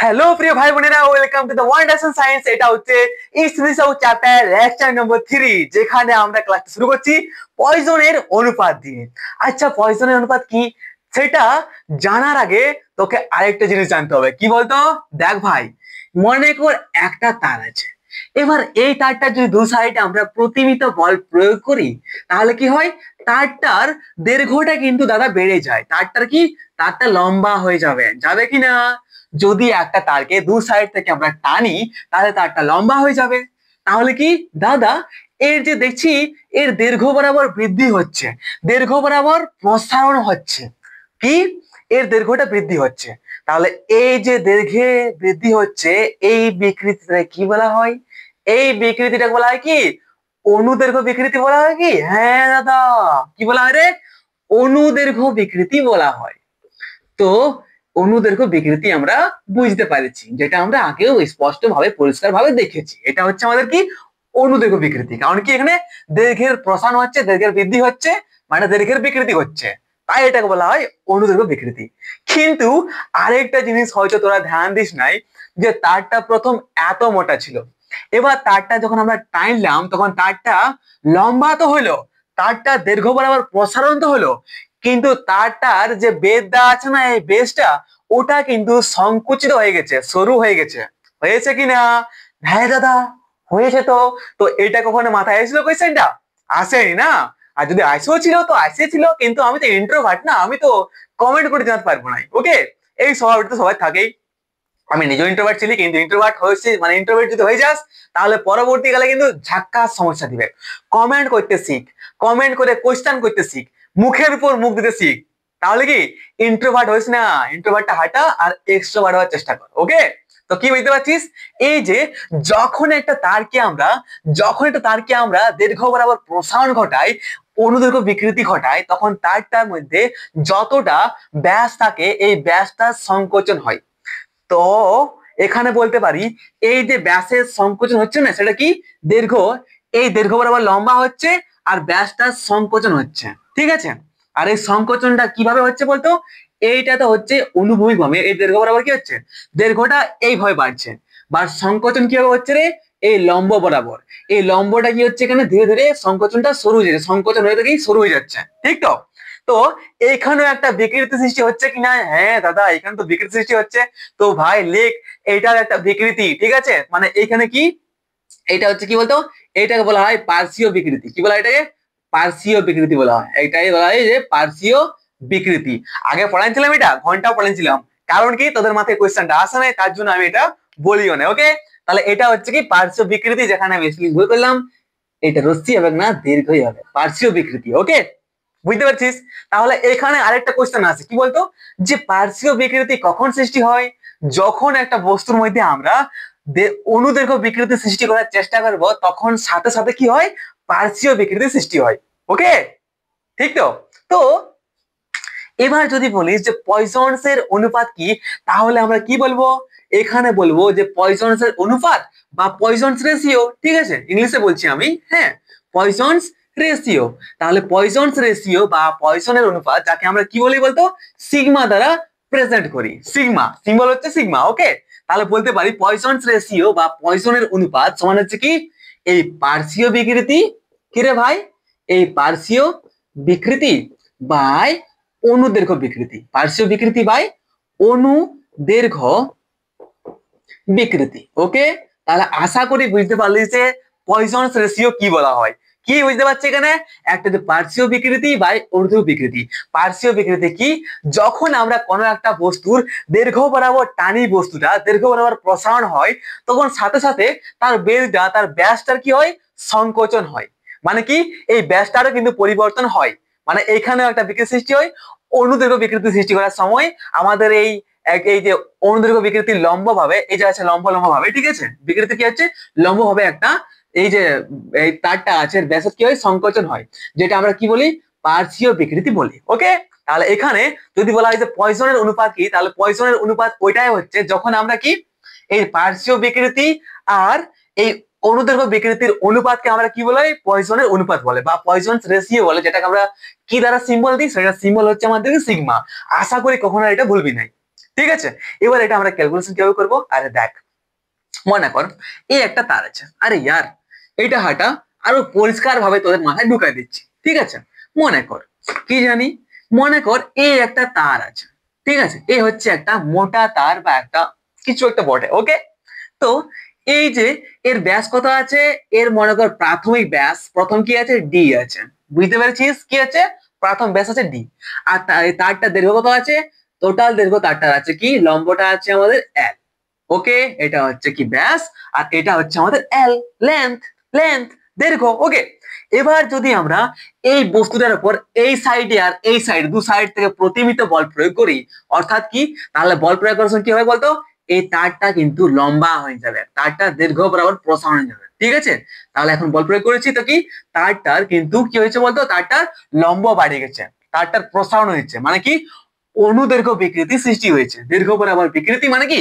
Hello প্রিয় ভাই বোনেরা, welcome to the wonderful science. এটা হচ্ছে ইসরিসাউ চ্যাপ্টার লেকচার নম্বর 3, যেখানে আমরা ক্লাস শুরু করছি পয়জনের অনুপাত দিয়ে। আচ্ছা, পয়জনের অনুপাত কি সেটা জানার আগে তোকে আরেকটা জিনিস জানতে হবে। কি বলতো? দেখ ভাই, মনে কর একটা তার আছে। এবার এই তারটা যদি দু সাইডে আমরা প্রতিমিত বল প্রয়োগ করি, তাহলে কি হয়? তারটার দৈর্ঘ্যটা কিন্তু দাদা বেড়ে যায়। তারটা লম্বা হয়ে যাবে, যাবে কিনা? যদি একটা তারকে দু সাইড থেকে আমরা টানি, তাহলে তারটা লম্বা হয়ে যাবে। তাহলে কি দাদা, এর যে দেখছি এর দৈর্ঘ্য বরাবর বৃদ্ধি হচ্ছে, দৈর্ঘ্য বরাবর প্রসারণ হচ্ছে। কি? এর দৈর্ঘ্যটা বৃদ্ধি হচ্ছে। তাহলে এই যে দৈর্ঘ্যে বৃদ্ধি হচ্ছে, এই বিকৃতিটা কি বলা হয়? এই বিকৃতিটা বলা হয় কি? অনুদৈর্ঘ্য বিকৃতি বলা হয় কি? হ্যাঁ দাদা, কি বলা হয় রে? অনুদৈর্ঘ্য বিকৃতি বলা হয়। তো অনুদৈর্ঘ্য বিকৃতি আমরা বুঝতে পারছি, যেটা আমরা আগেও স্পষ্ট ভাবে পরিষ্কার ভাবে দেখেছি। এটা হচ্ছে আমাদের কি? অনুদৈর্ঘ্য বিকৃতি। কারণ কি, এখানে দৈর্ঘ্যের প্রসারণ হচ্ছে, দৈর্ঘ্যের বৃদ্ধি হচ্ছে, মানে দৈর্ঘ্যের বিকৃতি হচ্ছে, তাই এটাকে বলা হয় অনুদৈর্ঘ্য বিকৃতি। কিন্তু আরেকটা জিনিস হয়তো তোরা ধ্যান দিস নাই, যে তারটা প্রথম এত মোটা ছিল, এবার তারটা যখন আমরা টানলাম তখন তারটা লম্বা তো হলো, তারটা দৈর্ঘ্য বরাবর প্রসারণ তো হলো, কিন্তু তারটার যে বেদটা আছে না, এই বেসটা, ওটা কিন্তু সংকুচিত হয়ে গেছে, সরু হয়ে গেছে। হয়েছে কিনা? হ্যাঁ দাদা, হয়েছে। তো তো এটা কখনো মাথায় এসেছিল কোয়েশ্চেনটা? আসেনি না? আর যদি আসেও ছিল তো আসেছিল, কিন্তু আমি তো ইন্ট্রোভার্ট না, আমি তো কমেন্ট করে জানতে পারবো না। ওকে, এই স্বভাবটা তো সবাই থাকেই। আমি নিজেও ইন্ট্রোভার্ট ছিলি, কিন্তু ইন্ট্রোভার্ট হয়েছে মানে ইন্ট্রোভার্ট যদি হয়ে যাস, তাহলে পরবর্তীকালে কিন্তু ঝাক্কাস সমস্যা দিবে। কমেন্ট করতে শিখ, কমেন্ট করে কোয়েশ্চেন করতে শিখ, মুখের উপর মুখ দিতে শিখ। তাহলে কি ইন্ট্রোভার্ট হইস না, ইন্ট্রোভার্টটা হাঁটা আর এক্সট্রোভার্ট হওয়ার চেষ্টা কর। ওকে, তো কি বুঝতে পারছিস? এই যে যখন একটা তারকে আমরা দৈর্ঘ্য বরাবর প্রসারণ ঘটাই, অনুদৈর্ঘ্য বিকৃতি ঘটায়, তখন তারটার মধ্যে যতটা ব্যাস থাকে, এই ব্যাসটার সংকোচন হয়। তো এখানে বলতে পারি, এই যে ব্যাসের সংকোচন হচ্ছে না, সেটা কি? দৈর্ঘ্য। এই দৈর্ঘ্য বরাবর লম্বা হচ্ছে আর ব্যাসটা সংকোচন হচ্ছে, ঠিক আছে? আর এই সংকোচনটা কিভাবে হচ্ছে বলতো? এইটা তো হচ্ছে অনুভূমিক ভাবে, এই দৈর্ঘ্য বরাবর কি হচ্ছে? দৈর্ঘ্যটা এইভাবে বাড়ছে। বা সংকোচন কিভাবে হচ্ছে রে? এই লম্ব বরাবর। এই লম্বটা কি হচ্ছে? এখানে ধীরে ধীরে সংকোচনটা শুরু হয়ে যাচ্ছে, সংকোচন হয়ে থেকেই শুরু হয়ে যাচ্ছে, ঠিক তো? তো এইখানেও একটা বিকৃতি সৃষ্টি হচ্ছে কিনা? হ্যাঁ দাদা, এখানে তো বিকৃতি সৃষ্টি হচ্ছে। তো ভাই লেখ, এটার একটা বিকৃতি, ঠিক আছে? মানে এখানে কি, এটা হচ্ছে কি বলতো? এটাকে বলা হয় পার্শ্বীয় বিকৃতি। কি বলা হয় এটাকে? পার্শ্বীয় বিকৃতি বলা হয়। এটাই বলা হয় যে পার্শ্বীয় বিকৃতি। আগে পড়াইছিলাম, এটা ঘন্টাও পড়াইছিলাম। কারণ কি, তোদের মাথায় কোয়েশ্চেনটা আসে নাই, তার জন্য আমি এটা বলিও না। ওকে, তাহলে এটা হচ্ছে কি পার্শ্ব বিকৃতি, যেখানে আমি স্পেলিং ভুল করলাম। এটা রশ্মি হবে না, দীর্ঘই হবে, পার্শ্বীয় বিকৃতি। ওকে, বুঝতে পারছিস? তাহলে এখানে আরেকটা কোয়েশ্চেন আছে, কি বলতো? যে পার্শ্বীয় বিকৃতি কখন সৃষ্টি হয়? যখন একটা বস্তুর মধ্যে আমরা অনুদৈর্ঘ্য বিকৃতি সৃষ্টি করার চেষ্টা করব, তখন সাথে সাথে কি হয়? পার্শ্বীয় বিকৃতি সৃষ্টি হয়। ওকে, ঠিক তো? তো এবার যদি বলিস যে পয়সনস এর অনুপাত কি, তাহলে আমরা কি বলবো? এখানে বলবো যে পয়সনস এর অনুপাত বা পয়সনস রেশিও, ঠিক আছে? ইংলিশে বলছি আমি, হ্যাঁ, পয়সনস রেশিও। তাহলে পয়সনস রেশিও বা পয়সনের অনুপাত, যাকে আমরা কি বলি বলতো? সিগমা দ্বারা প্রেজেন্ট করি। সিগমা, সিম্বল হচ্ছে সিগমা। ওকে, তাহলে বলতে পারি পয়সনস রেশিও বা পয়সনের অনুপাত সমান হচ্ছে কি? এই পার্শ্বীয় বিকৃতি, কি রে ভাই? এই পার্শ্বীয় বিকৃতি বাই অনুদৈর্ঘ্য বিকৃতি। পার্শ্বীয় বিকৃতি বাই অনুদৈর্ঘ্য বিকৃতি। ওকে, তাহলে আশা করি বুঝতে পারলি যে পয়সনস রেশিও কি বলা হয়। কি বুঝতে পারছি এখানে? একটা যে পার্শ্বীয় বিকৃতি বাই অনুদৈর্ঘ্য বিকৃতি। পার্শ্বীয় বিকৃতি কি? যখন আমরা কোনো একটা বস্তুর দৈর্ঘ্য বরাবর টানি, বস্তুটা দৈর্ঘ্য বরাবর প্রসারণ হয়, তখন সাথে সাথে তার বেলটা, তার ব্যাসটার কি হয়? সংকোচন হয়। মানে কি, এই ব্যাসটারও কিন্তু পরিবর্তন হয়। মানে এখানেও একটা বিকৃতি সৃষ্টি হয়। অনুদৈর্ঘ্য বিকৃতি সৃষ্টি করার সময় আমাদের এই যে অনুদৈর্ঘ্য বিকৃতি লম্ব ভাবে, এই যে আছে লম্ব লম্ব ভাবে, ঠিক আছে? বিকৃতি কি হচ্ছে? লম্ব ভাবে একটা, এই যে এই তারটা আছে, ব্যাসের কি হয়? সংকোচন হয়, যেটা আমরা কি বলি? পার্শ্বীয় বিকৃতি বলি। ওকে, তাহলে এখানে যদি বলা হয় যে পয়সনের অনুপাত কি, তাহলে পয়সনের অনুপাত ওইটাই হচ্ছে যখন আমরা কি, এই পার্শ্বীয় বিকৃতি আর এই অনুদৈর্ঘ্য বিকৃতির অনুপাতকে আমরা কি বলে? পয়সনের অনুপাত বলে বা পয়সনস রেশিও বলে, যেটাকে আমরা কি দ্বারা সিম্বল দিই? সেটা সিম্বল হচ্ছে আমাদের সিগমা। আশা করি কখনো এটা ভুলবি নাই। ঠিক আছে, এবার এটা আমরা ক্যালকুলেশন কিভাবে করবো? আরে দেখ, মনে কর এই একটা তার আছে, আরে ইয়ার এইটা হাঁটা আরো পরিষ্কার ভাবে তোদের মাথায় ঢুকাই দিচ্ছি। ঠিক আছে, মনে কর কি জানি, মনে কর এই একটা তার আছে, ঠিক আছে, এই হচ্ছে একটা মোটা তার বা একটা কিছু একটা বটে। ওকে, তো এই যে এর ব্যাস কত আছে, এর মনে কর প্রাথমিক ব্যাস প্রথম কি আছে, ডি আছে। বুঝতে পেরেছিস কি আছে, প্রথম ব্যাস আছে ডি। আর তারটা দৈর্ঘ্য কত আছে, টোটাল দৈর্ঘ্য তারটার আছে কি, লম্বটা আছে আমাদের এল। ওকে, এটা হচ্ছে কি ব্যাস, আর এটা হচ্ছে আমাদের এল, লেন্থ, লেন্থ দৈর্ঘ্য। ওকে, এবার যদি আমরা এই বস্তুটার উপর এই সাইডে আর এই সাইড দু সাইড থেকে প্রতিমিত বল প্রয়োগ করি, অর্থাৎ কি, তাহলে বল প্রয়োগ করার সময় কি হবে বলতো, এই তারটা কিন্তু লম্বা হয়ে যাবে, তারটা দৈর্ঘ্য বরাবর প্রসারণ হয়ে যাবে। ঠিক আছে, তাহলে এখন বল প্রয়োগ করেছি তো কি, তারটার কিন্তু কি হয়েছে বলতো, তারটার লম্ব বাড়িয়ে গেছে, তারটার প্রসারণ হয়েছে, মানে কি অনুদৈর্ঘ্য বিকৃতি সৃষ্টি হয়েছে। দৈর্ঘ্য বরাবর বিকৃতি মানে কি,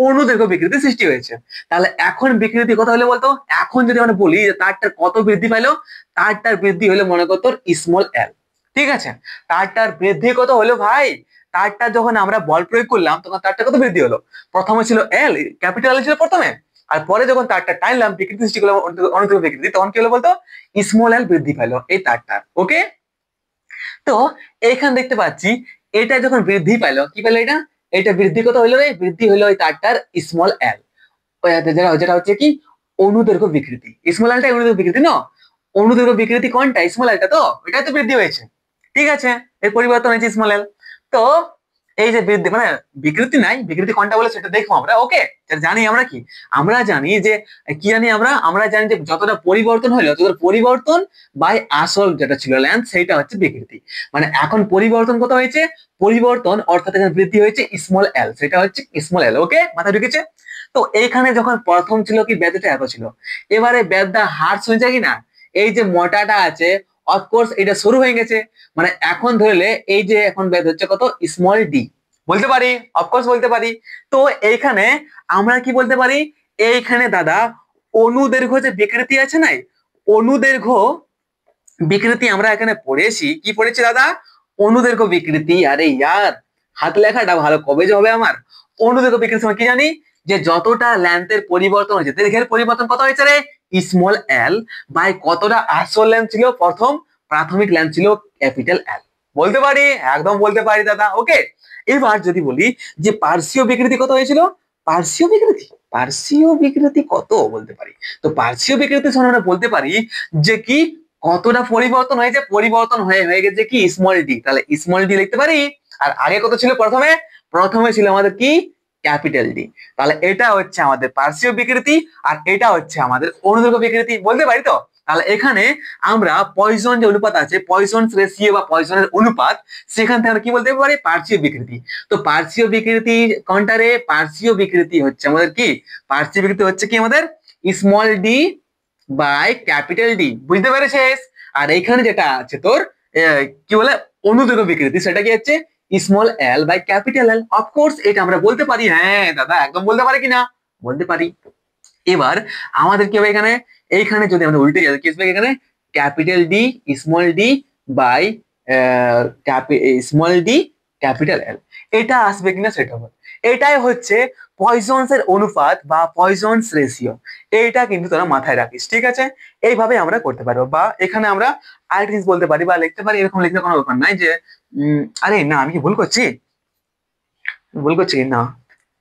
অনুদৈর্ঘ্য বিকৃতি সৃষ্টি হয়েছে। তাহলে এখন বিকৃতি কত হলো বলতো, এখন যদি আমরা বলি যে তারটার কত বৃদ্ধি পাইলো, তারটার বৃদ্ধি হলো মনে কর তোর স্মল এল। ঠিক আছে, তারটার বৃদ্ধি কত হলো ভাই, তারটা যখন আমরা বল প্রয়োগ করলাম তখন তারটা কত বৃদ্ধি হলো, প্রথমে ছিল এল, ক্যাপিটাল এল ছিল প্রথমে, আর পরে যখন তারটা টাইনলাম বিকৃতি সৃষ্টি করলাম অনুদৈর্ঘ্য বিকৃতি, তখন কি হলো বলতো, স্মল এল বৃদ্ধি পাইলো এই তারটার। ওকে, তো এইখানে দেখতে পাচ্ছি এটা যখন বৃদ্ধি পাইলো, কি পেলো এটা, এটা বৃদ্ধি কত হইলো রে, বৃদ্ধি হইলো ওই তারটার স্মল এল, যেটা হচ্ছে কি অনুদৈর্ঘ্য বিকৃতি। স্মল এলটা অনুদৈর্ঘ্য বিকৃতি না, অনুদৈর্ঘ্য বিকৃতি কোনটা, স্মল এলটা, তো এটাই তো বৃদ্ধি হয়েছে। ঠিক আছে, এর পরিবর্তন হয়েছে স্মল এল। তো এই যে বৃদ্ধি মানে বিকৃতি নাই, বিকৃতি কোনটা বলে সেটা দেখবো আমরা। ওকে, জানি আমরা কি, আমরা জানি যে কি জানি আমরা, আমরা জানি যে যতটা পরিবর্তন হলো, যতটা পরিবর্তন বাই আসল যেটা ছিল লেন্থ, সেইটা হচ্ছে বিকৃতি। মানে এখন পরিবর্তন কত হয়েছে, পরিবর্তন অর্থাৎ এখানে বৃদ্ধি হয়েছে স্মল এল, সেটা হচ্ছে স্মল এল। ওকে, মাথায় ঢুকেছে? তো এইখানে যখন প্রথম ছিল কি ব্যাধটা এত ছিল, এবারে ব্যাধটা হার্স হয়ে যায় কিনা, এই যে মোটাটা আছে অফকোর্স এটা শুরু হয়ে গেছে, মানে এখন ধরলে এই যে এখন ব্যাধ হচ্ছে কত, স্মল ডি বলতে পারি, অফকোর্স বলতে পারি। তো এইখানে আমরা কি বলতে পারি, এইখানে দাদা অনুদৈর্ঘ্য যে বিকৃতি আছে না, অনুদৈর্ঘ্য বিকৃতি আমরা এখানে পড়েছি, কি পড়েছি দাদা, অনুদৈর্ঘ্য বিকৃতি। আরে ইয়ার হাত লেখাটা ভালো কবে যে হবে আমার, অনুদৈর্ঘ্য বিকৃতি কি জানি, যে যতটা লেন্থের পরিবর্তন হয়েছে, দৈর্ঘ্যের পরিবর্তন কত হয়েছে রে, স্মল এল বাই কতটা আসল লেন্থ ছিল, প্রথম প্রাথমিক লেন্থ ছিল ক্যাপিটাল এল। বলতে পারি, একদম বলতে পারি দাদা। ওকে, এবার যদি বলি যে পার্শ্বীয় বিকৃতি কত হয়েছিল, পার্শ্বীয় বিকৃতি, পার্শ্বীয় বিকৃতি কত বলতে পারি, তো পার্শ্বীয় বিকৃতি আমরা বলতে পারি যে কি কতটা পরিবর্তন হয়েছে, পরিবর্তন হয়ে গেছে কি স্মল ডি, তাহলে স্মল ডি লিখতে পারি। আর আগে কত ছিল, প্রথমে প্রথমে ছিল আমাদের কি ক্যাপিটাল ডি, তাহলে এটা হচ্ছে আমাদের পার্শ্বীয় বিকৃতি, আর এটা হচ্ছে আমাদের অনুদৈর্ঘ্য বিকৃতি, বলতে পারি তো। তাহলে এখানে আমরা পয়জন যে অনুপাত আছে, পয়জন রেশিও বা পয়জনের অনুপাত, সেখান থেকে আমরা কি বলতে পারি, পার্শ্বীয় বিকৃতি। তো পার্শ্বীয় বিকৃতি কোনটা রে, পার্শ্বীয় বিকৃতি হচ্ছে আমাদের কি, পার্শ্বীয় বিকৃতি হচ্ছে কি আমাদের small D by capital D, বুঝতে পেরেছিস? আর এইখানে যেটা আছে তোর কি বলে অনুদৈর্ঘ্য বিকৃতি, সেটা কি হচ্ছে small L by capital L. Of course এটা আমরা বলতে পারি, হ্যাঁ দাদা একদম বলতে পারি কিনা, বলতে পারি। এবার আমাদের কি হবে এখানে, এইখানে যদি আমরা উল্টে যাই কি আসবে এখানে, capital D small D by small D capital L, এটা আসবে কিনা সেটা হবে। এটাই হচ্ছে পয়জনস এর অনুপাত বা পয়জনস রেশিও, এইটা কিন্তু তোরা মাথায় রাখিস। ঠিক আছে, এইভাবে আমরা করতে পারবো, বা এখানে আমরা আরেকটা জিনিস বলতে পারি বা লিখতে পারি, এরকম লিখতে কোনো ব্যাপার নাই যে আরে না আমি কি ভুল করছি, ভুল করছি কি না,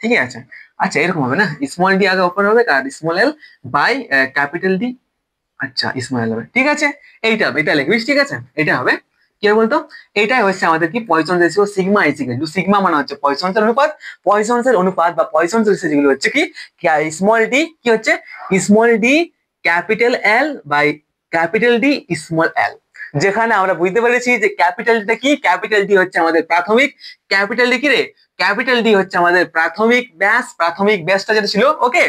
ঠিকই আছে। আচ্ছা এরকম হবে না, স্মল ডি আগে ওপেন হবে আর small L by capital d, আচ্ছা স্মল এল হবে, ঠিক আছে এইটা হবে, এটা লিখবিস। ঠিক আছে, এটা হবে কি হবে বলতো, এটাই হচ্ছে আমাদের কি poison ratio, sigma is equal two, sigma মানে হচ্ছে পয়সনের অনুপাত, পয়সনের অনুপাত বা পয়সন রেশিও যেগুলো হচ্ছে কি স্মল ডি কি হচ্ছে, small D capital L by capital D small L. যেখানে আমরা বুঝতে পেরেছি যে ক্যাপিটাল ডি কি, ক্যাপিটাল ডি হচ্ছে আমাদের প্রাথমিক, ক্যাপিটাল ডি কি রে, ক্যাপিটাল ডি হচ্ছে আমাদের প্রাথমিক ব্যাস, প্রাথমিক ব্যাসটা যেটা ছিল। ওকে,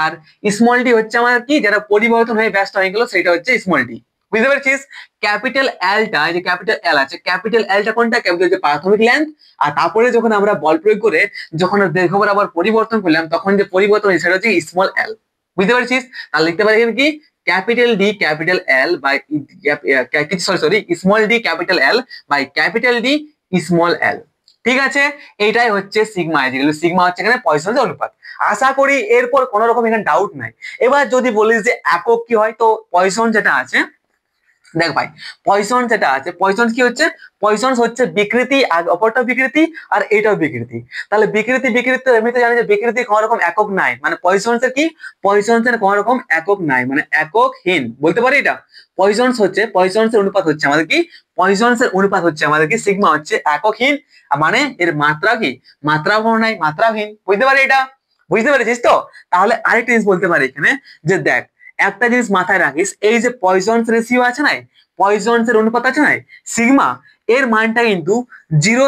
আর স্মল ডি হচ্ছে আমাদের কি, যেটা পরিবর্তন হয়ে ব্যাসটা হয়ে গেল, সেটা হচ্ছে স্মল ডি। বুঝতে পেরেছিস? ক্যাপিটাল এলটা, যে ক্যাপিটাল এল আছে, ক্যাপিটাল এলটা কোনটা, ক্যাপিটাল যে প্রাথমিক লেন্থ, আর তারপরে যখন আমরা বল প্রয়োগ করে যখন দৈর্ঘ্য বরাবর পরিবর্তন করলাম, তখন যে পরিবর্তন হয়েছে সেটা হচ্ছে স্মল এল। বুঝতে পেরেছিস? তাহলে লিখতে পারি এখানে কি capital D capital L by sorry small D capital L by capital D small L. ঠিক আছে, এইটাই হচ্ছে সিগমা, যেগুলো সিগমা হচ্ছে এখানে পয়সনের অনুপাত। আশা করি এরপর কোনো রকম এখানে ডাউট নাই। এবার যদি বলিস যে একক কি হয়, তো পয়সন যেটা আছে, দেখ ভাই, পয়সন যেটা আছে, পয়সন কি হচ্ছে, পয়সন হচ্ছে বিকৃতি, আর অপরটা বিকৃতি আর এটাও বিকৃতি। তাহলে বিকৃতি বিকৃতি তো এমনিতে জানি যে বিকৃতি কোনো রকম একক নাই, মানে পয়সনের কি, পয়সনের কোনো রকম একক নাই, মানে এককহীন বলতে পারি এটা। পয়সনস হচ্ছে, পয়সনের অনুপাত হচ্ছে আমাদের কি, পয়সনের অনুপাত হচ্ছে আমাদের কি সিগমা হচ্ছে এককহীন, মানে এর মাত্রা কি, মাত্রা কোনো নাই, মাত্রাহীন, বুঝতে পারি এটা, বুঝতে পেরেছিস তো? তাহলে আরেকটা জিনিস বলতে পারি এখানে, যে দেখ একটা জিনিস মাথায় রাখিস, এই যে পয়সনস রেশিও আছে না, পয়সনস এর অনুপাত আছে না সিগমা, এর মানটা কিন্তু জিরো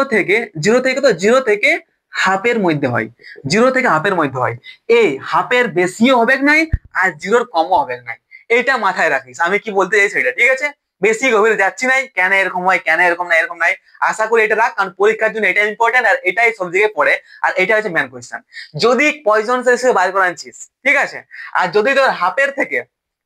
থেকে হাফের মধ্যে হয়, জিরো থেকে হাফের মধ্যে হয়। এই হাফের বেশিও হবে নাই আর জিরোর কমও হবে নাই, এটা মাথায় রাখিস। আমি কি বলতে চাইছি এটা, ঠিক আছে? বেশি গভীরে যাচ্ছি নাই, কেন এরকম হয়, কেন এরকম নাই, এরকম নাই। আশা করি এটা রাখ, কারণ পরীক্ষার জন্য এটা ইম্পর্টেন্ট, আর এটাই সব জায়গায় পড়ে, আর এটা হচ্ছে মেন কোয়েশ্চেন। যদি পয়সনস রেশিও বার করে আনছিস, ঠিক আছে, আর যদি তোর হাফের থেকে,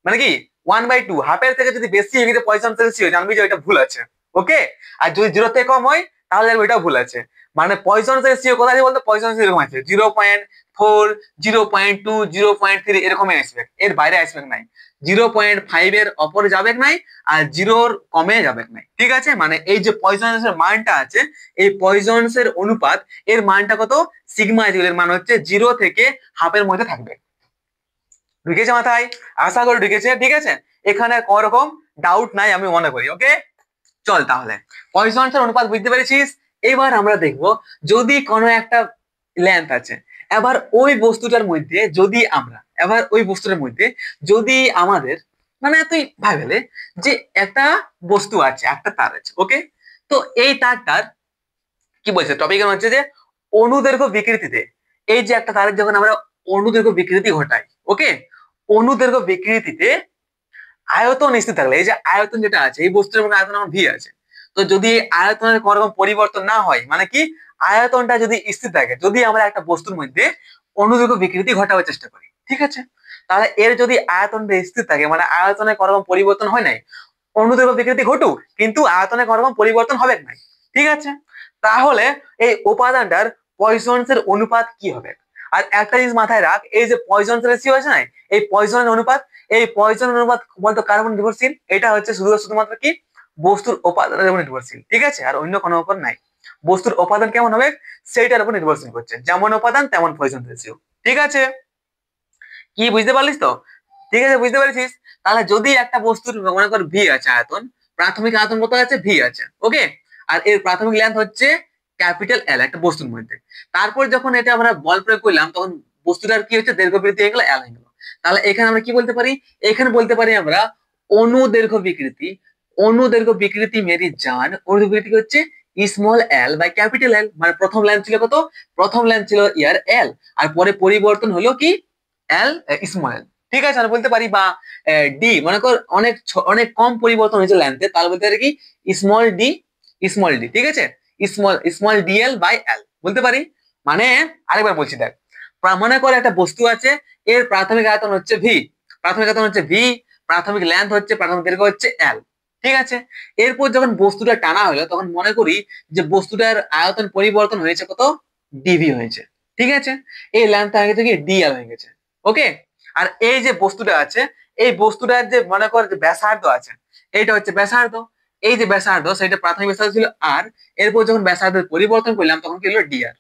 মানে কি 1/2, হাফের থেকে যদি বেশি এদিকে পয়সনস রেশিও, জানবি যে এটা ভুল আছে, ওকে? আর যদি জিরো থেকে কম হয় তাহলে ওইটাও ভুল আছে। মানে পয়সনস রেশিও কোথায় আছে বলতে, পয়সনস এরকম আছে 0.4, 0.2, 0.3 এরকমই আসবে, এর বাইরে আসবে নাই। 0.5 এর অপরে যাবে নাই, আর জিরোর কমে যাবে নাই, ঠিক আছে? মানে এই যে পয়সনস এর মানটা আছে, এই পয়সনস এর অনুপাত, এর মানটা কত, সিগমা, এর মান হচ্ছে 0 থেকে হাফের মধ্যে থাকবে। ঢুকেছে মাথায়? আশা করি ঢুকেছে, ঠিক আছে? এখানে কোন রকম ডাউট নাই আমি মনে করি, ওকে? চল তাহলে পয়সনস এর অনুপাত বুঝতে পেরেছিস। এবার আমরা দেখব, যদি কোনো একটা লেন্থ আছে, এবার ওই বস্তুটার মধ্যে যদি আমরা, এবার ওই বস্তুটার মধ্যে যদি আমাদের, মানে তুই ভাবলে যে একটা বস্তু আছে, একটা তার আছে, ওকে? তো এই তারটার কি বলছে, টপিক হচ্ছে যে অনুদৈর্ঘ্য বিকৃতিতে, এই যে একটা তারের যখন আমরা অনুদৈর্ঘ্য বিকৃতি ঘটাই, ওকে, অনুদৈর্ঘ্য বিকৃতিতে আয়তন স্থির থাকলে, এই যে আয়তন যেটা আছে, এই বস্তুর মধ্যে আয়তন আমার ভি আছে, তো যদি আয়তনের কোনো রকম পরিবর্তন না হয়, মানে কি আয়তনটা যদি স্থির থাকে, যদি আমরা একটা বস্তুর মধ্যে অনুদৈর্ঘ্য বিকৃতি ঘটাবার চেষ্টা করি, ঠিক আছে, তাহলে এর যদি আয়তনটা স্থির থাকে, মানে আয়তনে কোনো রকম পরিবর্তন হয় নাই, অনুদৈর্ঘ্য বিকৃতি ঘটুক কিন্তু আয়তনে কোনো রকম পরিবর্তন হবে নাই, ঠিক আছে? তাহলে এই উপাদানটার পয়সনস এর অনুপাত কি হবে? আর একটা জিনিস মাথায় রাখ, এই যে পয়সনস রেশিও আছে না, এই পয়সনের অনুপাত, এই পয়সনের অনুপাত বলতো কার উপর নির্ভরশীল? এটা হচ্ছে শুধুমাত্র কি বস্তুর উপাদানের উপর নির্ভরশীল, ঠিক আছে? আর অন্য কোনো উপর নাই। বস্তুর উপাদান কেমন হবে সেইটার উপর নির্ভরশীল করছে, যেমন উপাদান তেমন পয়সন রেশিও, ঠিক আছে? কি বুঝতে পারলিস তো? ঠিক আছে, বুঝতে পারছিস? তাহলে যদি একটা বস্তুর মনে কর ভি আছে আয়তন, প্রাথমিক আয়তন কত আছে, ভি আছে, ওকে, আর এর প্রাথমিক লেন্থ হচ্ছে ক্যাপিটাল এল একটা বস্তুর মধ্যে। তারপর যখন এটা আমরা বল প্রয়োগ করলাম, তখন বস্তুটার কি হচ্ছে, দৈর্ঘ্য বৃদ্ধি হয়ে গেল, এল হয়ে গেল। তাহলে এখানে আমরা কি বলতে পারি, এখানে বলতে পারি আমরা অনুদৈর্ঘ্য বিকৃতি, অনুদৈর্ঘ্য বিকৃতি মেরি জান, অনুদৈর্ঘ্য বিকৃতি হচ্ছে small L by capital L. মানে প্রথম লেন্থ ছিল কত, প্রথম লেন্থ ছিল ইয়ার এল, আর পরে পরিবর্তন হলো কি এল, স্মল এল, ঠিক আছে? আমরা বলতে পারি, বা ডি, মনে কর অনেক অনেক কম পরিবর্তন হয়েছে লেন্থে, তাহলে বলতে পারি কি স্মল ডি, স্মল ডি, ঠিক আছে, স্মল ডিএল বাই এল বলতে পারি। মানে আরেকবার বলছি, দেখ, মনে করে একটা বস্তু আছে, এর প্রাথমিক আয়তন হচ্ছে ভি, প্রাথমিক আয়তন হচ্ছে ভি, প্রাথমিক লেন্থ হচ্ছে, প্রাথমিক দৈর্ঘ্য হচ্ছে এল, ঠিক আছে? এরপর যখন বস্তুটা টানা হলো, তখন মনে করি যে বস্তুটার আয়তন পরিবর্তন হয়েছে কত, ডিভি হয়েছে, ঠিক আছে? এই লেন্থ হয়ে গেছে কি ডিএল হয়ে গেছে, ওকে? আর এই যে বস্তুটা আছে, এই বস্তুটার যে মনে কর যে ব্যাসার্ধ আছে, এইটা হচ্ছে ব্যাসার্ধ, এই যে ব্যাসার্ধ সেটা প্রাথমিক ব্যাসার্ধ ছিল আর, এরপর যখন ব্যাসার্ধের পরিবর্তন করলাম তখন কি হলো ডিআর,